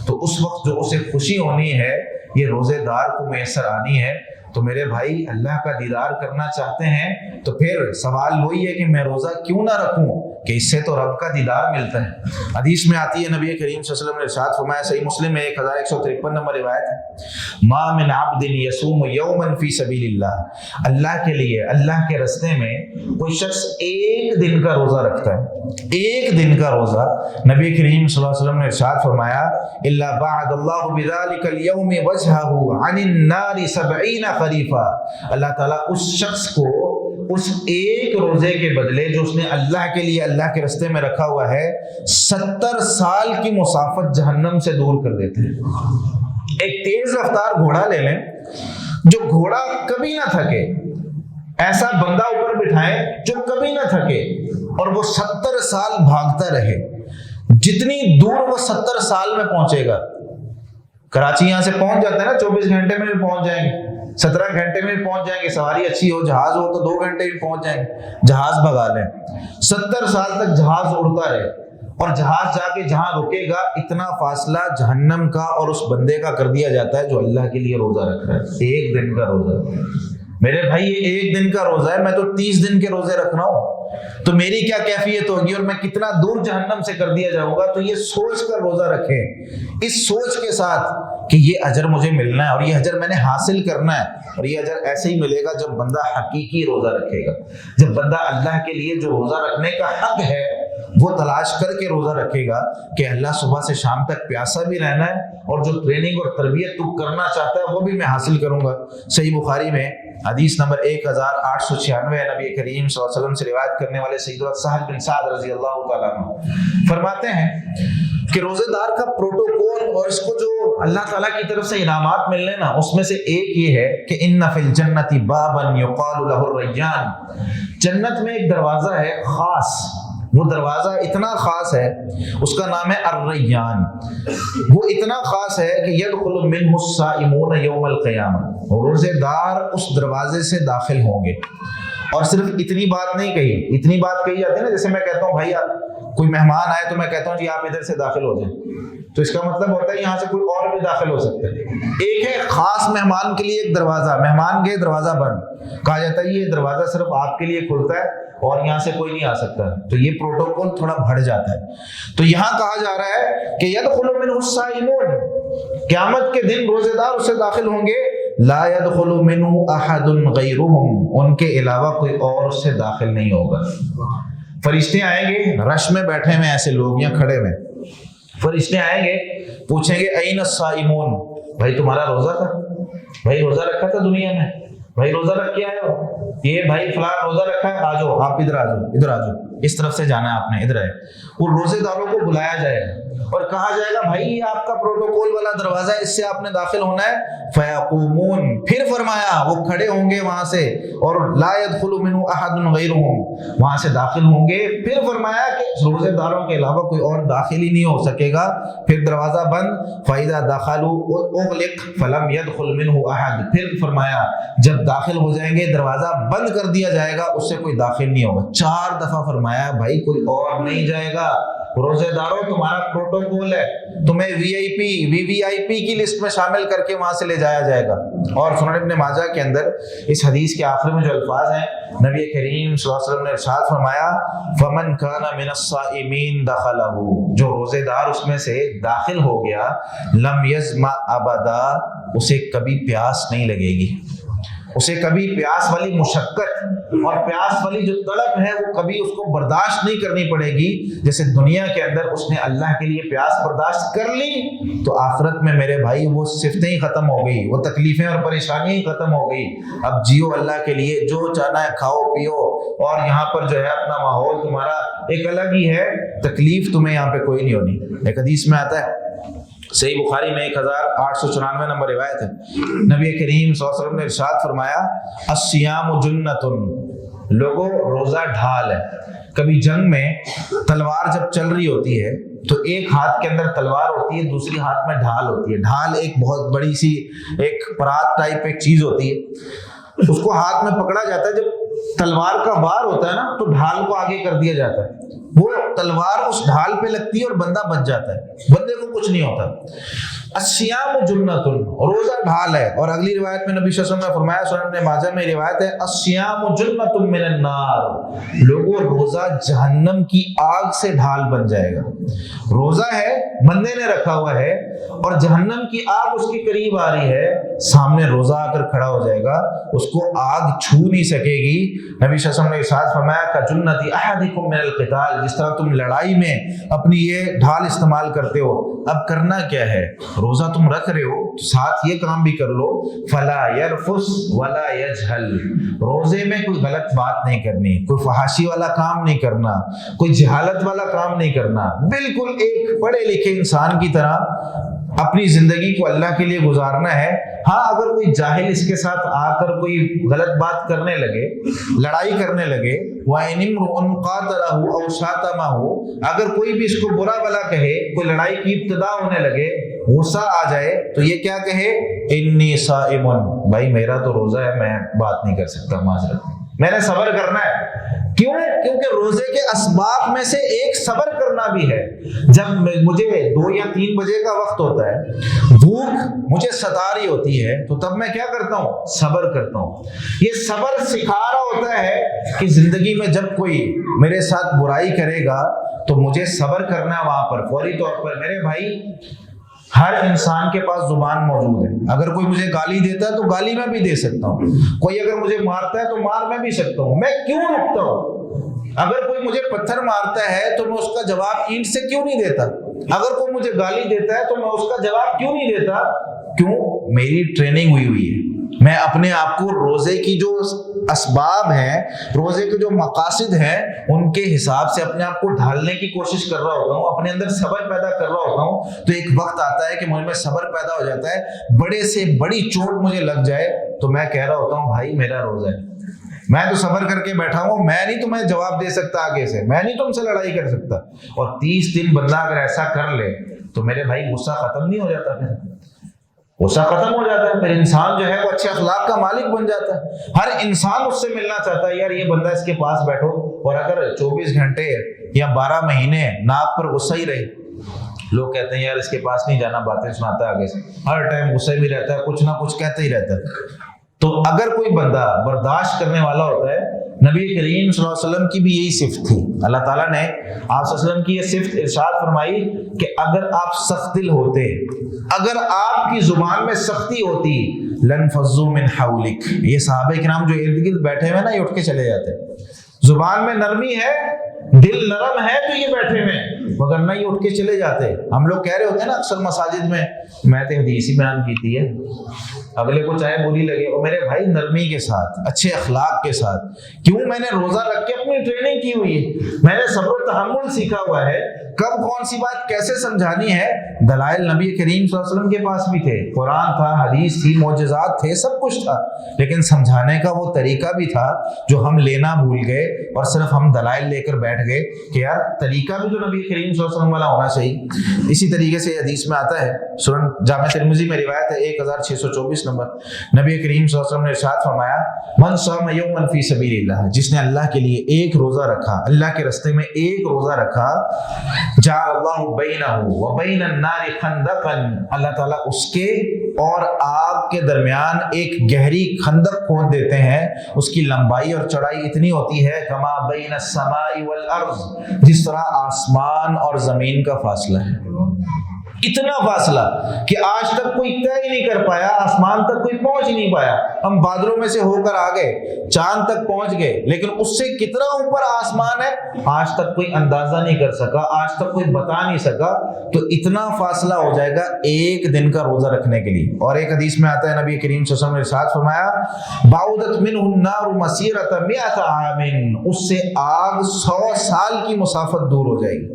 تو اس وقت جو اسے خوشی ہونی ہے یہ روزے دار کو میسر آنی ہے۔ تو میرے بھائی اللہ کا دیدار کرنا چاہتے ہیں تو پھر سوال وہی ہے کہ میں روزہ کیوں نہ رکھوں کہ اس سے تو رب کا دیدار ملتا ہے۔ حدیث میں آتی ہے، نبی کریم صلی اللہ علیہ وسلم نے ارشاد فرمایا، صحیح مسلم میں 1153 نمبر روایت ہے، ما من عبد یصوم یوما فی سبیل اللہ، اللہ کے لیے اللہ کے راستے میں کوئی شخص ایک دن کا روزہ رکھتا ہے، ایک دن کا روزہ، نبی کریم صلی اللہ علیہ وسلم نے ارشاد فرمایا، الا بعد اللہ بذلک اليوم وجهه عن النار 70 خریفا، اللہ تعالیٰ اس شخص کو اس ایک روزے کے بدلے جو اس نے اللہ کے لیے اللہ کے راستے میں رکھا ہوا ہے 70 سال کی مسافت جہنم سے دور کر دیتے ہیں۔ ایک تیز رفتار گھوڑا لے لیں، جو گھوڑا کبھی نہ تھکے، ایسا بندہ اوپر بٹھائیں جو کبھی نہ تھکے اور وہ 70 سال بھاگتا رہے، جتنی دور وہ 70 سال میں پہنچے گا، کراچی یہاں سے پہنچ جاتا ہے نا 24 گھنٹے میں بھی پہنچ جائیں گے، 17 گھنٹے میں بھی پہنچ جائیں گے، سواری اچھی ہو، جہاز ہو تو 2 گھنٹے بھی پہنچ جائیں گے، جہاز بھگا لیں، 70 سال تک جہاز اڑتا رہے اور جہاز جا کے جہاں رکے گا اتنا فاصلہ جہنم کا اور اس بندے کا کر دیا جاتا ہے جو اللہ کے لیے روزہ رکھ رہا ہے، ایک دن کا روزہ۔ میرے بھائی یہ ایک دن کا روزہ ہے، میں تو 30 دن کے روزے رکھ رہا ہوں، تو میری کیا کیفیت ہوگی اور میں کتنا دور جہنم سے کر دیا جاؤں گا۔ تو یہ سوچ کر روزہ رکھیں، اس سوچ کے ساتھ کہ یہ اجر مجھے ملنا ہے اور یہ اجر میں نے حاصل کرنا ہے، اور یہ اجر ایسے ہی ملے گا جب بندہ حقیقی روزہ رکھے گا، جب بندہ اللہ کے لیے جو روزہ رکھنے کا حق ہے وہ تلاش کر کے روزہ رکھے گا کہ اللہ صبح سے شام تک پیاسا بھی رہنا ہے اور جو ٹریننگ اور تربیت تو کرنا چاہتا ہے وہ بھی میں حاصل کروں گا۔ صحیح بخاری میں حدیث نمبر 1896 نبی کریم صلی اللہ علیہ وسلم سے روایت کرنے والے سیدنا سہل بن سعد رضی اللہ تعالیٰ عنہ فرماتے ہیں کہ روزے دار کا پروٹوکول اور اس کو جو اللہ تعالیٰ کی طرف سے انعامات ملنے نا، اس میں سے ایک یہ ہے کہ ان فی الجنت بابا یقال له الریان، جنت میں ایک دروازہ ہے خاص، وہ دروازہ اتنا خاص ہے، اس کا نام ہے الریان، وہ اتنا خاص ہے کہ یدخل منہ الصائمون یوم القیامہ، روزے دار اس دروازے سے داخل ہوں گے۔ اور صرف اتنی بات نہیں کہی، اتنی بات کہی جاتی ہے نا، جیسے میں کہتا ہوں بھائی کوئی مہمان آئے تو میں کہتا ہوں جی آپ ادھر سے داخل ہو جائیں، تو اس کا مطلب ہوتا ہے یہاں سے کوئی اور بھی داخل ہو سکتا ہے۔ ایک ہے خاص مہمان کے لیے ایک دروازہ، مہمان کے دروازہ بند، کہا جاتا ہے یہ دروازہ صرف آپ کے لیے کھلتا ہے اور یہاں سے کوئی نہیں آ سکتا، تو یہ پروٹوکول تھوڑا بڑھ جاتا ہے۔ تو یہاں کہا جا رہا ہے کہ یدخل منہ الصائمون، قیامت کے دن روزے دار اسے داخل ہوں گے، لا يدخل منہ احد غیرہم، ان کے علاوہ کوئی اور اس سے داخل نہیں ہوگا۔ فرشتے آئیں گے، رش میں بیٹھے ہوئے ایسے لوگ یا کھڑے ہوئے، فرشتے آئیں گے پوچھیں گے این الصائمون، بھائی تمہارا روزہ تھا، بھائی روزہ رکھا تھا دنیا میں، بھائی روزہ رکھ کے آئے ہو، یہ بھائی فلاں روزہ رکھا ہے، آ جاؤ آپ ادھر آ جاؤ، ادھر آ جاؤ، اس طرف سے جانا ہے آپ نے، ادھر آئے۔ وہ روزے داروں کو بلایا جائے گا اور کہا جائے گا بھائی یہ آپ کا پروٹوکول والا دروازہ ہے، اس سے آپ نے داخل ہونا ہے۔ فیقومون، پھر فرمایا وہ کھڑے ہوں گے وہاں سے، اور لا يدخل منہ احد غیرہم، وہاں سے داخل ہوں گے۔ پھر فرمایا کہ روزے داروں کے علاوہ کوئی اور داخل ہی نہیں ہو سکے گا، پھر دروازہ بند۔ فَإِذَا دَخَلُوا أُغْلِقَ فَلَمْ يَدْخُلْ مِنْهُ أَحَدٌ، پھر فرمایا جب داخل ہو جائیں گے دروازہ بند کر دیا جائے گا، اس سے کوئی داخل نہیں ہوگا۔ 4 دفعہ فرمایا بھائی کوئی اور نہیں جائے گا، روزے داروں تمہارا پروٹوکول ہے، تمہیں وی آئی پی کی لسٹ میں شامل کر کے وہاں سے لے جایا جائے گا۔ اور سنن ابن ماجہ کے اندر اس حدیث کے آخر میں جو الفاظ ہیں، نبی کریم صلی اللہ علیہ وسلم نے ارشاد فرمایا فَمَنْ كَانَ مِنَ الصَّائِمِينَ دَخَلَهُ، جو روزے دار اس میں سے داخل ہو گیا، لَمْ يَظْمَأْ أَبَدًا، اسے کبھی پیاس نہیں لگے گی، اسے کبھی پیاس والی مشقت اور پیاس والی جو طلب ہے وہ کبھی اس کو برداشت نہیں کرنی پڑے گی۔ جیسے دنیا کے اندر اس نے اللہ کے لیے پیاس برداشت کر لی تو آخرت میں میرے بھائی وہ صفتیں ہی ختم ہو گئی، وہ تکلیفیں اور پریشانیاں ہی ختم ہو گئی۔ اب جیو اللہ کے لیے، جو چاہنا ہے کھاؤ پیو، اور یہاں پر جو ہے اپنا ماحول تمہارا ایک الگ ہی ہے، تکلیف تمہیں یہاں پہ کوئی نہیں ہونی۔ ایک حدیث میں آتا ہے، صحیح بخاری میں 1894 نمبر روایت ہے، نبی کریم صلی اللہ علیہ وسلم نے ارشاد فرمایا الصیام جنۃ، لوگوں روزہ ڈھال ہے۔ کبھی جنگ میں تلوار جب چل رہی ہوتی ہے تو ایک ہاتھ کے اندر تلوار ہوتی ہے، دوسری ہاتھ میں ڈھال ہوتی ہے۔ ڈھال ایک بہت بڑی سی ایک پرات ٹائپ ایک چیز ہوتی ہے، اس کو ہاتھ میں پکڑا جاتا ہے، جب تلوار کا وار ہوتا ہے نا تو ڈھال کو آگے کر دیا جاتا ہے، وہ تلوار اس ڈھال پہ لگتی ہے اور بندہ بچ جاتا ہے، بندے کو کچھ نہیں ہوتا۔ الصیام جنۃ، روزہ ڈھال ہے. اور اگلی روایت میں نبی صلی اللہ علیہ وسلم نے فرمایا، سنن ابن ماجہ میں روایت ہے، الصیام جنۃ من النار، لوگوں روزہ جہنم کی آگ سے ڈھال بن جائے گا. روزہ ہے، بندے نے رکھا ہوا ہے اور جہنم کی آگ اس کے قریب آ رہی ہے، سامنے روزہ آ کر کھڑا ہو جائے گا، اس کو آگ چھو نہیں سکے گی. نبی صلی اللہ علیہ وسلم نے ارشاد فرمایا کہ جنتی احدکم من القتال، جس طرح تم لڑائی میں اپنی یہ ڈھال استعمال کرتے ہو، اب کرنا کیا ہے، روزہ تم رکھ رہے ہو تو ساتھ یہ کام بھی کر لو، فلا یرفس ولا یجہل، روزے میں کوئی غلط بات نہیں کرنی، کوئی فحاشی والا کام نہیں کرنا، کوئی جہالت والا کام نہیں کرنا، بالکل ایک پڑھے لکھے انسان کی طرح اپنی زندگی کو اللہ کے لیے گزارنا ہے. ہاں اگر کوئی جاہل اس کے ساتھ آ کر کوئی غلط بات کرنے لگے، لڑائی کرنے لگے، وَإِنِ امْرُؤٌ قَاتَلَهُ أَوْ شَاتَمَهُ، اگر کوئی بھی اس کو برا بھلا کہے، کوئی لڑائی کی ابتدا ہونے لگے، غصہ آ جائے، تو یہ کیا کہے، انی صائم، بھائی میرا تو روزہ ہے، میں بات نہیں کر سکتا، معذرت، میں نے صبر کرنا ہے. کیوں؟ کیونکہ روزے کے اسباب میں سے ایک صبر کرنا بھی ہے. جب مجھے 2 یا 3 بجے کا وقت ہوتا ہے، بھوک مجھے ستا رہی ہوتی ہے، تو تب میں کیا کرتا ہوں، صبر کرتا ہوں. یہ صبر سکھا رہا ہوتا ہے کہ زندگی میں جب کوئی میرے ساتھ برائی کرے گا تو مجھے صبر کرنا ہے وہاں پر فوری طور پر. میرے بھائی ہر انسان کے پاس زبان موجود ہے، اگر کوئی مجھے گالی دیتا ہے تو گالی میں بھی دے سکتا ہوں، کوئی اگر مجھے مارتا ہے تو مار میں بھی سکتا ہوں، میں کیوں رکتا ہوں؟ اگر کوئی مجھے پتھر مارتا ہے تو میں اس کا جواب اینٹ سے کیوں نہیں دیتا؟ اگر کوئی مجھے گالی دیتا ہے تو میں اس کا جواب کیوں نہیں دیتا؟ کیوں؟ میری ٹریننگ ہوئی ہے، میں اپنے آپ کو روزے کی جو اسباب ہیں، روزے کے جو مقاصد ہیں، ان کے حساب سے اپنے آپ کو ڈھالنے کی کوشش کر رہا ہوتا ہوں، اپنے اندر صبر پیدا کر رہا ہوتا ہوں. تو ایک وقت آتا ہے کہ مجھ میں صبر پیدا ہو جاتا ہے، بڑے سے بڑی چوٹ مجھے لگ جائے تو میں کہہ رہا ہوتا ہوں بھائی میرا روزہ ہے، میں تو صبر کر کے بیٹھا ہوں، میں نہیں تمہیں جواب دے سکتا آگے سے، میں نہیں تم سے لڑائی کر سکتا. اور 30 دن بندہ اگر ایسا کر لے تو میرے بھائی غصہ ختم نہیں ہو جاتا، پھر غصہ ختم ہو جاتا ہے، پھر انسان جو ہے وہ اچھے اخلاق کا مالک بن جاتا ہے. ہر انسان اس سے ملنا چاہتا ہے، یار یہ بندہ اس کے پاس بیٹھو، اور اگر 24 گھنٹے یا 12 مہینے ناک پر غصہ ہی رہے، لوگ کہتے ہیں یار اس کے پاس نہیں جانا، باتیں سناتا ہے آگے سے، ہر ٹائم غصے میں رہتا ہے، کچھ نہ کچھ کہتا ہی رہتا ہے. تو اگر کوئی بندہ برداشت کرنے والا ہوتا ہے، نبی کریم صلی اللہ علیہ وسلم کی بھی یہی صفت تھی. اللہ تعالیٰ نے آپ صلی اللہ علیہ وسلم کی یہ صفت ارشاد فرمائی کہ اگر آپ سخت دل ہوتے، اگر آپ کی زبان میں سختی ہوتی، لَنْفَضُّوا مِنْ حَوْلِكَ، یہ صحابہ کرام جو ارد گرد بیٹھے ہوئے نا، یہ اٹھ کے چلے جاتے. زبان میں نرمی ہے، دل نرم ہے تو یہ بیٹھے ہوئے، مگر نہ یہ اٹھ کے چلے جاتے. ہم لوگ کہہ رہے ہوتے ہیں نا اکثر مساجد میں تو حدیث ہی بیان کیتی ہے، اگلے کو چاہے بری لگے، اور میرے بھائی نرمی کے ساتھ، اچھے اخلاق کے ساتھ. کیوں؟ میں نے روزہ رکھ کے اپنی ٹریننگ کی ہوئی ہے، میں نے صبر و تحمل سیکھا ہوا ہے، کب کون سی بات کیسے سمجھانی ہے. دلائل نبی کریم صلی اللہ علیہ وسلم کے پاس بھی تھے، قرآن تھا، حدیث تھی، معجزات تھے، سب کچھ تھا، لیکن سمجھانے کا وہ طریقہ بھی تھا جو ہم لینا بھول گئے، اور صرف ہم دلائل لے کر بیٹھ گئے کہ یار طریقہ بھی تو نبی کریم صلی اللہ علیہ وسلم والا ہونا چاہیے. اسی طریقے سے حدیث میں آتا ہے، سنن جامع ترمذی میں روایت ہے 1624 نمبر، نبی کریم صلی اللہ علیہ وسلم نے ارشاد فرمایا، من صام یوما فی سبیل اللہ، جس نے اللہ کے لیے ایک روزہ رکھا، اللہ کے راستے میں ایک روزہ رکھا، جعل اللہ بینہ وبین النار خندقا، اللہ تعالیٰ اس کے اور آگ کے درمیان ایک گہری خندق کھود دیتے ہیں، اس کی لمبائی اور چوڑائی اتنی ہوتی ہے کما بین السماء والارض، جس طرح آسمان اور زمین کا فاصلہ ہے. اتنا فاصلہ کہ آج تک کوئی طے ہی نہیں کر پایا، آسمان تک کوئی پہنچ ہی نہیں پایا. ہم بادلوں میں سے ہو کر آ گئے، چاند تک پہنچ گئے، لیکن اس سے کتنا اوپر آسمان ہے آج تک کوئی اندازہ نہیں کر سکا، آج تک کوئی بتا نہیں سکا. تو اتنا فاصلہ ہو جائے گا ایک دن کا روزہ رکھنے کے لیے. اور ایک حدیث میں آتا ہے، نبی کریم صلی اللہ علیہ وسلم نے ارشاد فرمایا، بعدت منہ النار مسیرۃ 100 عام، اس سے آگ 100 سال کی مسافت دور ہو جائے گی.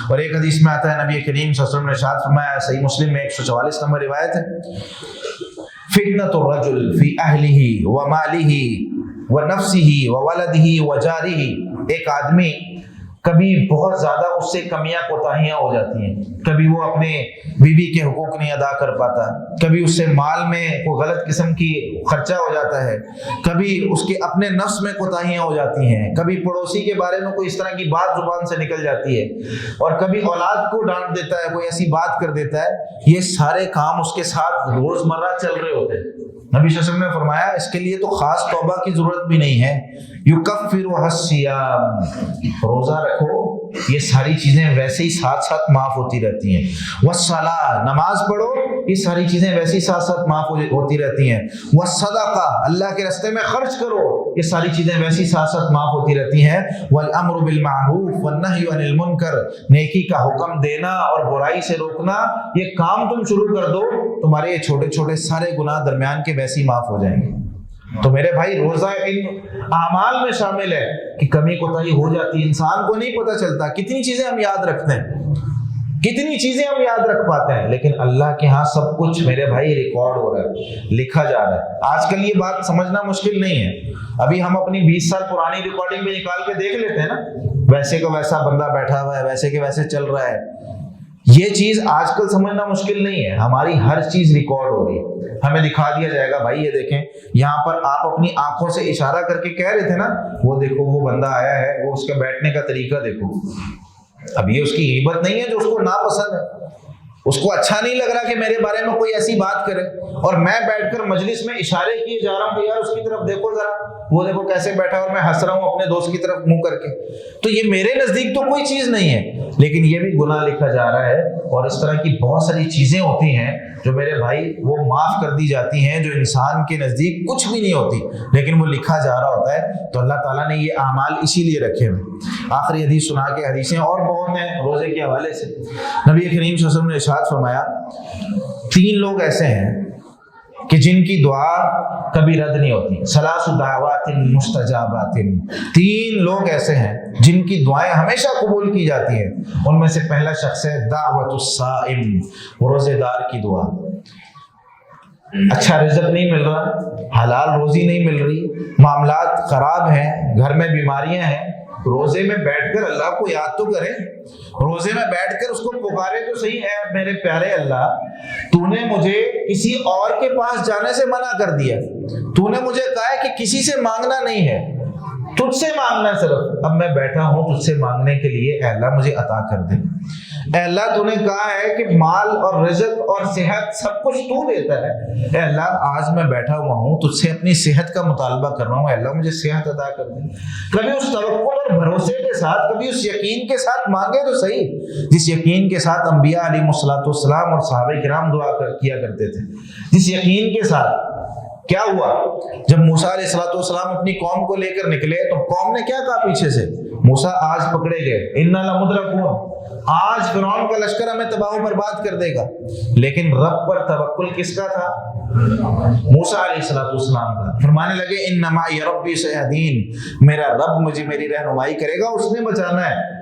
اور ایک حدیث میں آتا ہے، نبی کریم صلی اللہ علیہ وسلم نے ارشاد فرمایا، صحیح مسلم میں 144 نمبر روایت ہے، فتنۃ الرجل فی اہلہ ومالہ ونفسہ وولدہ وجارہ، ایک آدمی کبھی بہت زیادہ اس سے کمیاں کوتاہیاں ہو جاتی ہیں، کبھی وہ اپنے بیوی کے حقوق نہیں ادا کر پاتا، کبھی اس سے مال میں کوئی غلط قسم کی خرچہ ہو جاتا ہے، کبھی اس کے اپنے نفس میں کوتاہیاں ہو جاتی ہیں، کبھی پڑوسی کے بارے میں کوئی اس طرح کی بات زبان سے نکل جاتی ہے، اور کبھی اولاد کو ڈانٹ دیتا ہے، کوئی ایسی بات کر دیتا ہے۔ یہ سارے کام اس کے ساتھ روزمرہ چل رہے ہوتے ہیں۔ نبی صلی اللہ علیہ وسلم نے فرمایا اس کے لیے تو خاص توبہ کی ضرورت بھی نہیں ہے، یکفرها الصیام، روزہ رکھو، یہ ساری چیزیں ویسے ہی ساتھ ساتھ معاف ہوتی رہتی ہیں، والصلاۃ، نماز پڑھو، یہ ساری چیزیں ویسے ہی ساتھ ساتھ معاف ہوتی رہتی ہیں، والصدقہ، اللہ کے راستے میں خرچ کرو، یہ ساری چیزیں ویسے ہی ساتھ ساتھ معاف ہوتی رہتی ہیں، والامر بالمعروف والنہی عن المنکر، نیکی کا حکم دینا اور برائی سے روکنا، یہ کام تم شروع کر دو، تمہارے یہ چھوٹے چھوٹے سارے گناہ درمیان کے ویسے ہی معاف ہو جائیں گے۔ تو میرے بھائی روزہ ان اعمال میں شامل ہے کہ کمی کوتاہی ہو جاتی ہے، انسان کو نہیں پتہ چلتا کتنی چیزیں ہم یاد رکھتے ہیں، کتنی چیزیں ہم یاد رکھ پاتے ہیں، لیکن اللہ کے ہاں سب کچھ میرے بھائی ریکارڈ ہو رہا ہے، لکھا جا رہا ہے۔ آج کل یہ بات سمجھنا مشکل نہیں ہے، ابھی ہم اپنی 20 سال پرانی ریکارڈنگ میں نکال کے دیکھ لیتے ہیں نا، ویسے کا ویسا بندہ بیٹھا ہوا ہے، ویسے کے ویسے چل رہا ہے۔ یہ چیز آج کل سمجھنا مشکل نہیں ہے، ہماری ہر چیز ریکارڈ ہو رہی ہے، ہمیں دکھا دیا جائے گا بھائی یہ دیکھیں یہاں پر آپ اپنی آنکھوں سے اشارہ کر کے کہہ رہے تھے نا، وہ دیکھو وہ بندہ آیا ہے، وہ اس کے بیٹھنے کا طریقہ دیکھو۔ اب یہ اس کی غیبت نہیں ہے جو اس کو ناپسند ہے، اس کو اچھا نہیں لگ رہا کہ میرے بارے میں کوئی ایسی بات کرے، اور میں بیٹھ کر مجلس میں اشارے کیے جا رہا ہوں کہ یار اس کی طرف دیکھو ذرا، وہ دیکھو کیسے بیٹھا اور میں ہنس رہا ہوں اپنے دوست کی طرف منہ کر کے، تو یہ میرے نزدیک تو کوئی چیز نہیں ہے، لیکن یہ بھی گناہ لکھا جا رہا ہے۔ اور اس طرح کی بہت ساری چیزیں ہوتی ہیں جو میرے بھائی وہ معاف کر دی جاتی ہیں، جو انسان کے نزدیک کچھ بھی نہیں ہوتی، لیکن وہ لکھا جا رہا ہوتا ہے۔ تو اللہ تعالیٰ نے یہ اعمال اسی لیے رکھے ہیں۔ آخری حدیث سنا کے، حدیثیں اور بہت ہیں روزے کے حوالے سے۔ نبی کریم صلی اللہ علیہ وسلم نے ارشاد فرمایا 3 لوگ ایسے ہیں کہ جن کی دعا کبھی رد نہیں ہوتی، 3 دعوات مستجابات، 3 لوگ ایسے ہیں جن کی دعائیں ہمیشہ قبول کی جاتی ہیں۔ ان میں سے پہلا شخص ہے دعوت الصائم، روزے دار کی دعا۔ اچھا رزق نہیں مل رہا، حلال روزی نہیں مل رہی، معاملات خراب ہیں، گھر میں بیماریاں ہیں، روزے میں بیٹھ کر اللہ کو یاد تو کریں، روزے میں بیٹھ کر اس کو پکارے تو صحیح، اے میرے پیارے اللہ، تو نے مجھے کسی اور کے پاس جانے سے منع کر دیا، تو نے مجھے کہا ہے کہ کسی سے مانگنا نہیں ہے، تجھ سے مانگنا ہے صرف، اب میں بیٹھا ہوں تجھ سے مانگنے کے لیے، اے اللہ مجھے عطا کر دے۔ اے اللہ تو نے کہا ہے کہ مال اور رزق اور صحت سب کچھ تو دیتا ہے، اے اللہ آج میں بیٹھا ہوا ہوں تجھ سے اپنی صحت کا مطالبہ کر رہا ہوں، اے اللہ مجھے صحت عطا کر دے۔ کبھی اس توکل اور بھروسے کے ساتھ، کبھی اس یقین کے ساتھ مانگے تو صحیح، جس یقین کے ساتھ انبیاء علیہ السلام اور صحابہ کرام دعا کیا کرتے تھے، جس یقین کے ساتھ۔ کیا ہوا جب موسیٰ علیہ السلام اپنی قوم کو لے کر نکلے تو قوم نے کیا کہا پیچھے سے؟ موسیٰ آج پکڑے گئے، اِنَّا لَمُدْرَكُونَ، آج فرعون کا لشکر ہمیں تباہ و برباد کر دے گا، لیکن رب پر توکل کس کا تھا؟ موسیٰ علیہ السلام کا۔ فرمانے لگے اِنَّ مَعِیَ رَبِّی سَیَهْدِینِ، میرا رب مجھے میری رہنمائی کرے گا، اس نے بچانا ہے،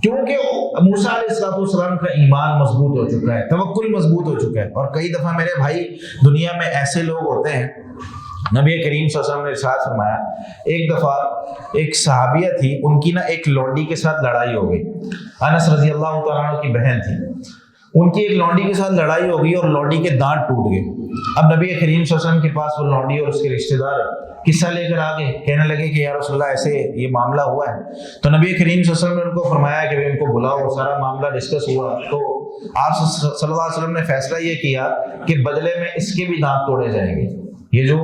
کیونکہ موسیٰ علیہ السلام کا ایمان مضبوط ہو چکا ہے، توکل مضبوط ہو چکا ہے۔ اور کئی دفعہ میرے بھائی دنیا میں ایسے لوگ ہوتے ہیں، نبی کریم صلی اللہ علیہ وسلم نے ارشاد فرمایا، ایک دفعہ ایک صحابیہ تھی، ان کی نا ایک لونڈی کے ساتھ لڑائی ہو گئی، انس رضی اللہ تعالیٰ عنہ کی بہن تھی، ان کی ایک لونڈی کے ساتھ لڑائی ہو گئی اور لونڈی کے دانت ٹوٹ گئے۔ اب نبی کریم صلی اللہ علیہ وسلم کے پاس وہ لونڈی اور اس کے رشتہ دار قصہ لے کر آگے، کہنے لگے کہ یا رسول اللہ ایسے یہ معاملہ ہوا ہے۔ تو نبی کریم صلی اللہ علیہ وسلم نے ان کو فرمایا کہ ان کو بلاؤ، سارا معاملہ ڈسکس ہوا، تو آپ صلی اللہ علیہ وسلم نے فیصلہ یہ کیا کہ بدلے میں اس کے بھی دانت توڑے جائیں گے، یہ جو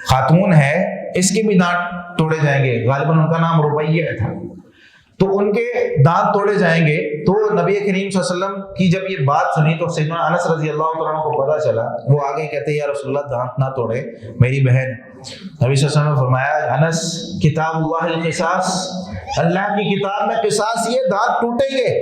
خاتون ہے اس کے بھی دانت توڑے جائیں گے، غالباً ان کا نام ربیہ تھا، تو ان کے دانت توڑے جائیں گے۔ تو نبی کریم صلی اللہ علیہ وسلم کی جب یہ بات سنی تو سیدنا انس رضی اللہ تعالیٰ عنہ کو پتہ چلا، وہ آگے کہتے ہیں یا رسول اللہ دانت نہ توڑے میری بہن۔ نبی صلی اللہ علیہ وسلم نے فرمایا انس کتاب اللہ القصاص، اللہ کی کتاب میں قصاص یہ دانت ٹوٹیں گے،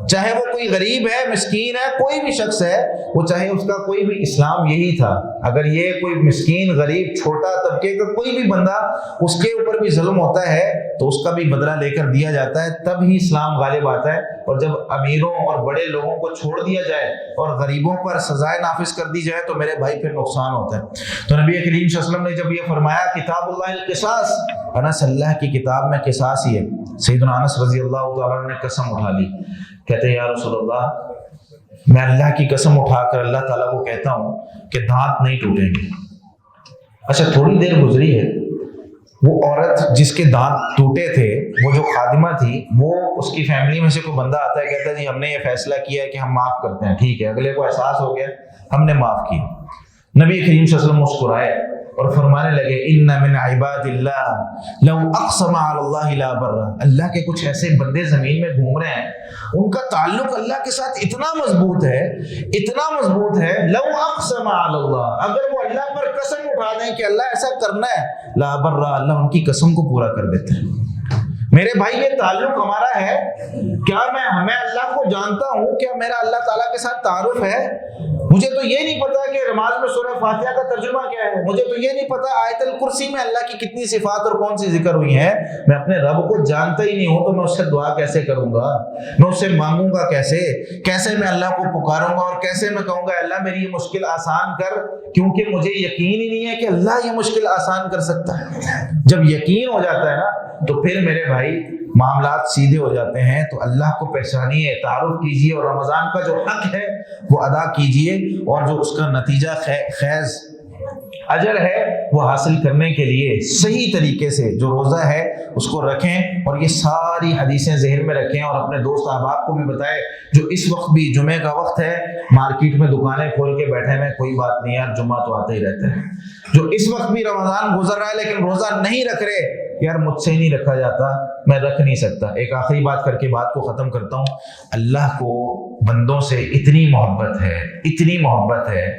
چاہے وہ کوئی غریب ہے، مسکین ہے، کوئی بھی شخص ہے، وہ چاہے اس کا کوئی بھی، اسلام یہی تھا، اگر یہ کوئی مسکین غریب چھوٹا طبقے کا کوئی بھی بندہ اس کے اوپر بھی ظلم ہوتا ہے تو اس کا بھی بدلہ لے کر دیا جاتا ہے، تب ہی اسلام غالب آتا ہے۔ اور جب امیروں اور بڑے لوگوں کو چھوڑ دیا جائے اور غریبوں پر سزائیں نافذ کر دی جائے تو میرے بھائی پھر نقصان ہوتا ہے۔ تو نبی کریم صلی اللہ علیہ وسلم نے جب یہ فرمایا کتاب اللہ القصاص، انس اللہ کی کتاب میں قصاص ہی ہے، سیدنا انس رضی اللہ تعالیٰ عنہ نے قسم اٹھا لی، کہتے ہیں یا رسول اللہ میں اللہ کی قسم اٹھا کر اللہ تعالیٰ کو کہتا ہوں کہ دانت نہیں ٹوٹیں گے۔ اچھا تھوڑی دیر گزری ہے، وہ عورت جس کے دانت ٹوٹے تھے، وہ جو خادمہ تھی، وہ اس کی فیملی میں سے کوئی بندہ آتا ہے، کہتا ہے جی ہم نے یہ فیصلہ کیا ہے کہ ہم معاف کرتے ہیں، ٹھیک ہے، اگلے کو احساس ہو گیا ہم نے معاف کیا۔ نبی کریم صلی اللہ علیہ وسلم مسکرائے اور فرمانے لگے ان من عباد اللہ لو اقسم علی اللہ لا بر، اللہ کے کچھ ایسے بندے زمین میں گھوم رہے ہیں ان کا تعلق اللہ کے ساتھ اتنا مضبوط ہے، اتنا مضبوط ہے، لو اقسم علی اللہ، اگر وہ اللہ پر قسم اٹھا دیں کہ اللہ ایسا کرنا ہے، لا بر، اللہ ان کی قسم کو پورا کر دیتے ہیں۔ میرے بھائی یہ تعلق ہمارا ہے، کیا میں اللہ کو جانتا ہوں، کیا میرا اللہ تعالیٰ کے ساتھ تعارف ہے؟ مجھے تو یہ نہیں پتا کہ نماز میں سورہ فاتحہ کا ترجمہ کیا ہے، مجھے تو یہ نہیں پتا آیت الکرسی میں اللہ کی کتنی صفات اور کون سی ذکر ہوئی ہیں، میں اپنے رب کو جانتا ہی نہیں ہوں تو میں اس سے دعا کیسے کروں گا، میں اس سے مانگوں گا کیسے میں اللہ کو پکاروں گا اور کیسے میں کہوں گا اللہ میری یہ مشکل آسان کر، کیونکہ مجھے یقین ہی نہیں ہے کہ اللہ یہ مشکل آسان کر سکتا ہے۔ جب یقین ہو جاتا ہے نا تو پھر میرے بھائی معاملات سیدھے ہو جاتے ہیں۔ تو اللہ کو پہچانیے، تعارف کیجیے اور رمضان کا جو حق ہے وہ ادا کیجیے، اور جو اس کا نتیجہ خیز اجر ہے وہ حاصل کرنے کے لیے صحیح طریقے سے جو روزہ ہے اس کو رکھیں، اور یہ ساری حدیثیں ذہن میں رکھیں اور اپنے دوست احباب کو بھی بتائیں جو اس وقت بھی جمعے کا وقت ہے مارکیٹ میں دکانیں کھول کے بیٹھے ہیں، کوئی بات نہیں یار، جمعہ تو آتا ہی رہتا ہے، جو اس وقت بھی رمضان گزر رہا ہے لیکن روزہ نہیں رکھ رہے، یار مجھ سے نہیں رکھا جاتا، میں رکھ نہیں سکتا۔ ایک آخری بات کر کے بات کو ختم کرتا ہوں، اللہ کو بندوں سے اتنی محبت ہے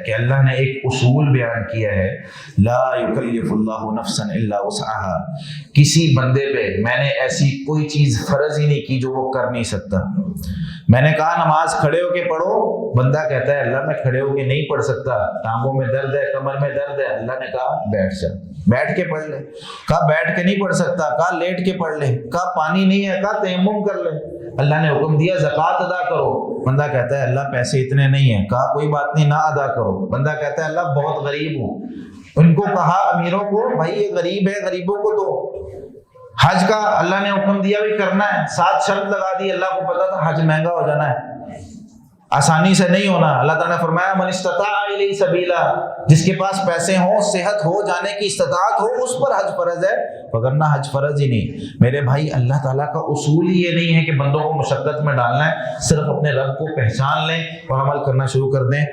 کہ اللہ نے ایک اصول بیان کیا ہے، لا یکلف اللہ نفسا الا وسعها، کسی بندے پہ میں نے ایسی کوئی چیز فرض ہی نہیں کی جو وہ کر نہیں سکتا۔ میں نے کہا نماز کھڑے ہو کے پڑھو، بندہ کہتا ہے اللہ میں کھڑے ہو کے نہیں پڑھ سکتا، ٹانگوں میں درد ہے، کمر میں درد ہے، اللہ نے کہا بیٹھ جا، بیٹھ کے پڑھ لے، کہا بیٹھ کے نہیں پڑھ سکتا، کہا لیٹ کے پڑھ لے، کہا پانی نہیں ہے، کہا تیمم کر لے، اللہ نے حکم دیا زکوٰۃ ادا کرو، بندہ کہتا ہے اللہ پیسے اتنے نہیں ہیں، کہا کوئی بات نہیں نہ ادا کرو، بندہ کہتا ہے اللہ بہت غریب ہوں، ان کو کہا امیروں کو بھائی یہ غریب ہے غریبوں کو دو، حج کا اللہ نے حکم دیا بھی کرنا ہے، 7 شرط لگا دی، اللہ کو پتا تھا حج مہنگا ہو جانا ہے، آسانی سے نہیں ہونا، اللہ تعالیٰ نے فرمایا من استطاع الیہ سبیلا، جس کے پاس پیسے ہوں، صحت ہو، جانے کی استطاعت ہو، اس پر حج فرض ہے، وگرنہ حج فرض ہی نہیں۔ میرے بھائی اللہ تعالیٰ کا اصول ہی یہ نہیں ہے کہ بندوں کو مشقت میں ڈالنا ہے، صرف اپنے رب کو پہچان لیں اور عمل کرنا شروع کر دیں۔